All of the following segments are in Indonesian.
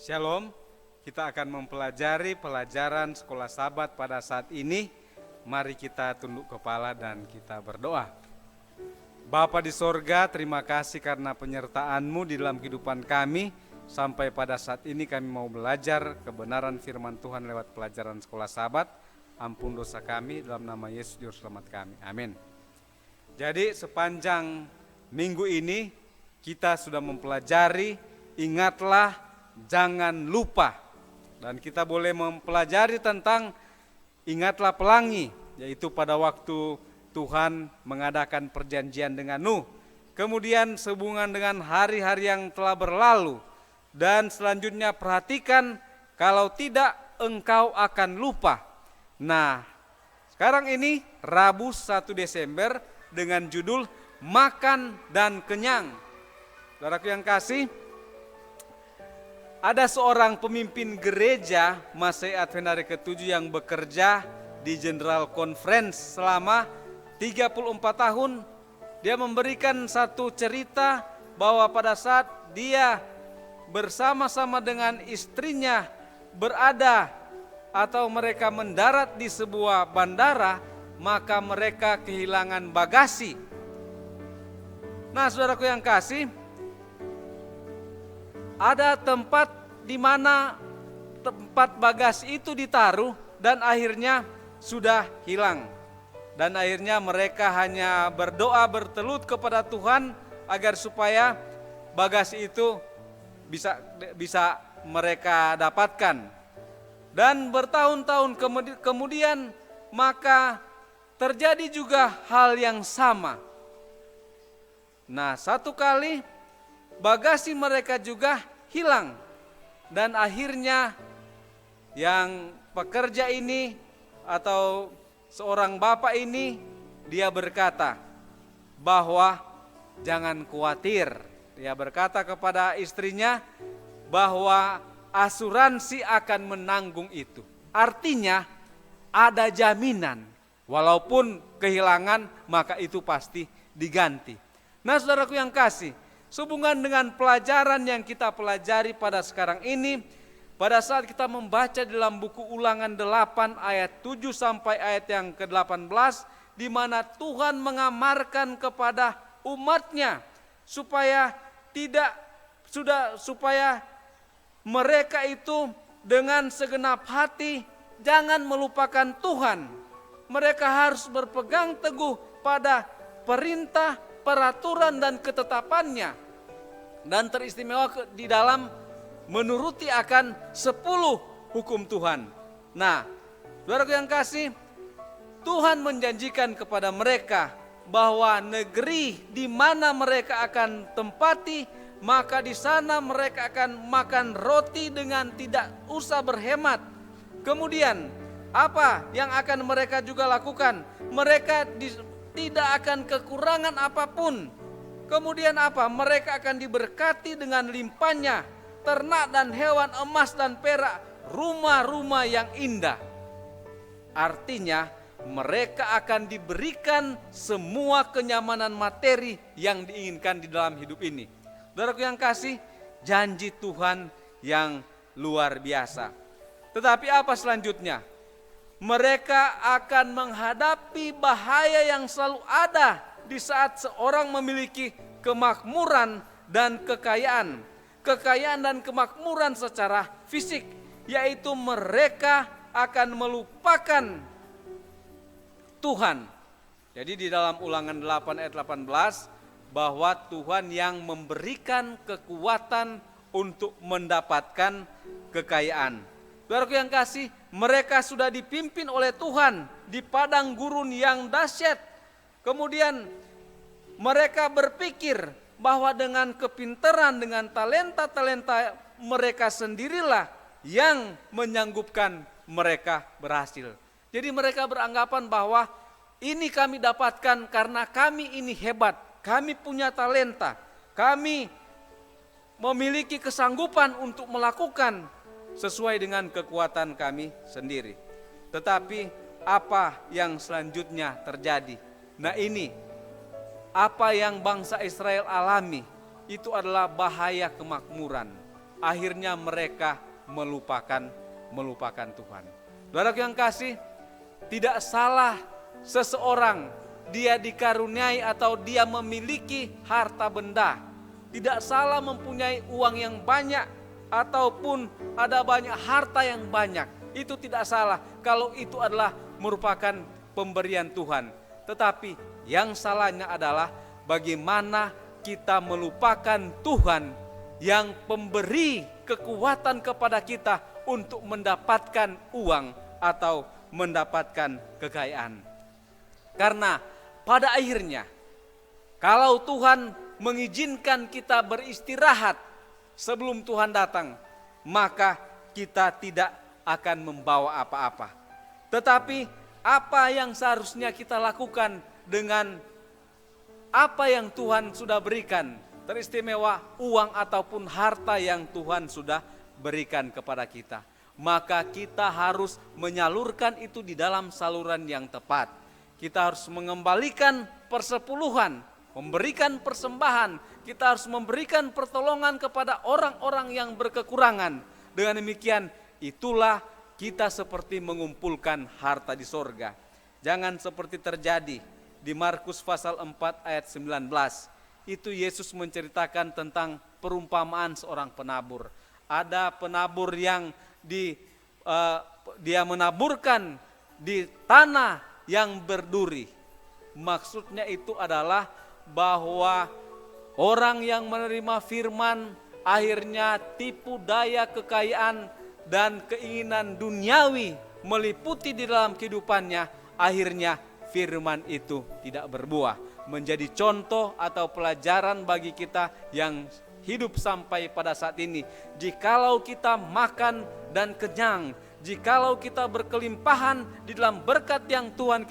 Shalom, kita akan mempelajari pelajaran sekolah Sabat pada saat ini. Mari kita tunduk kepala dan kita berdoa. Bapa di sorga, terima kasih karena penyertaan-Mu di dalam kehidupan kami. Sampai pada saat ini kami mau belajar kebenaran firman Tuhan lewat pelajaran sekolah Sabat. Ampun dosa kami, dalam nama Yesus Juru Selamat kami, amin. Jadi sepanjang minggu ini kita sudah mempelajari ingatlah, jangan lupa. Dan kita boleh mempelajari tentang ingatlah pelangi, yaitu pada waktu Tuhan mengadakan perjanjian dengan Nuh. Kemudian sehubungan dengan hari-hari yang telah berlalu. Dan selanjutnya perhatikan, kalau tidak engkau akan lupa. Nah, sekarang ini Rabu 1 Desember dengan judul Makan dan Kenyang. Saudaraku yang kasih, ada seorang pemimpin gereja Masai Advent hari ke-7 yang bekerja di General Conference selama 34 tahun. Dia memberikan satu cerita bahwa pada saat dia bersama-sama dengan istrinya berada atau mereka mendarat di sebuah bandara, maka mereka kehilangan bagasi. Nah, saudaraku yang kasih, ada tempat di mana tempat bagasi itu ditaruh dan akhirnya sudah hilang. Dan akhirnya mereka hanya berdoa bertelut kepada Tuhan agar supaya bagasi itu bisa mereka dapatkan. Dan bertahun-tahun kemudian maka terjadi juga hal yang sama. Nah, satu kali bagasi mereka juga hilang. Dan akhirnya yang pekerja ini atau seorang bapak ini, dia berkata bahwa jangan khawatir. Dia berkata kepada istrinya bahwa asuransi akan menanggung itu. Artinya ada jaminan, walaupun kehilangan maka itu pasti diganti. Nah, saudaraku yang kasih, sehubungan dengan pelajaran yang kita pelajari pada sekarang ini, pada saat kita membaca dalam buku Ulangan 8 ayat 7 sampai ayat yang ke-18, di mana Tuhan mengamarkan kepada umatnya supaya mereka itu dengan segenap hati jangan melupakan Tuhan. Mereka harus berpegang teguh pada perintah, peraturan dan ketetapannya. Dan teristimewa di dalam menuruti akan 10 hukum Tuhan. Nah, saudaraku yang kasih, Tuhan menjanjikan kepada mereka bahwa negeri di mana mereka akan tempati, maka di sana mereka akan makan roti dengan tidak usah berhemat. Kemudian apa yang akan mereka juga lakukan? Mereka tidak akan kekurangan apapun. Kemudian apa? Mereka akan diberkati dengan limpahnya, ternak dan hewan, emas dan perak, rumah-rumah yang indah. Artinya mereka akan diberikan semua kenyamanan materi yang diinginkan di dalam hidup ini. Saudaraku yang kasih, janji Tuhan yang luar biasa. Tetapi apa selanjutnya? Mereka akan menghadapi bahaya yang selalu ada di saat seorang memiliki kemakmuran dan kekayaan. Kekayaan dan kemakmuran secara fisik, yaitu mereka akan melupakan Tuhan. Jadi di dalam Ulangan 8 ayat 18, bahwa Tuhan yang memberikan kekuatan untuk mendapatkan kekayaan. Saudaraku yang kasih, mereka sudah dipimpin oleh Tuhan di padang gurun yang dahsyat. Kemudian mereka berpikir bahwa dengan kepintaran, dengan talenta-talenta mereka sendirilah yang menyanggupkan mereka berhasil. Jadi mereka beranggapan bahwa ini kami dapatkan karena kami ini hebat, kami punya talenta, kami memiliki kesanggupan untuk melakukan sesuai dengan kekuatan kami sendiri. Tetapi apa yang selanjutnya terjadi? Nah, ini apa yang bangsa Israel alami, itu adalah bahaya kemakmuran. akhirnya mereka melupakan Tuhan. Saudara yang kasih, tidak salah seseorang dia dikaruniai atau dia memiliki harta benda. Tidak salah mempunyai uang yang banyak ataupun ada banyak harta yang banyak. Itu tidak salah kalau itu adalah merupakan pemberian Tuhan. Tetapi yang salahnya adalah bagaimana kita melupakan Tuhan yang pemberi kekuatan kepada kita untuk mendapatkan uang atau mendapatkan kekayaan. Karena pada akhirnya kalau Tuhan mengizinkan kita beristirahat sebelum Tuhan datang, maka kita tidak akan membawa apa-apa. Tetapi apa yang seharusnya kita lakukan dengan apa yang Tuhan sudah berikan, teristimewa uang ataupun harta yang Tuhan sudah berikan kepada kita, maka kita harus menyalurkan itu di dalam saluran yang tepat. Kita harus mengembalikan persepuluhan, memberikan persembahan, kita harus memberikan pertolongan kepada orang-orang yang berkekurangan. Dengan demikian, itulah kita seperti mengumpulkan harta di sorga. Jangan seperti terjadi di Markus pasal 4 ayat 19. Itu Yesus menceritakan tentang perumpamaan seorang penabur. Ada penabur yang dia menaburkan di tanah yang berduri. Maksudnya itu adalah bahwa orang yang menerima firman akhirnya tipu daya kekayaan dan keinginan duniawi meliputi di dalam kehidupannya, akhirnya firman itu tidak berbuah. Menjadi contoh atau pelajaran bagi kita yang hidup sampai pada saat ini. Jikalau kita makan dan kenyang, jikalau kita berkelimpahan di dalam berkat yang Tuhan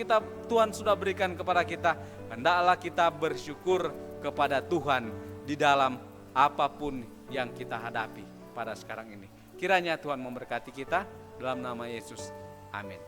sudah berikan kepada kita, hendaklah kita bersyukur kepada Tuhan di dalam apapun yang kita hadapi pada sekarang ini. Kiranya Tuhan memberkati kita dalam nama Yesus. Amin.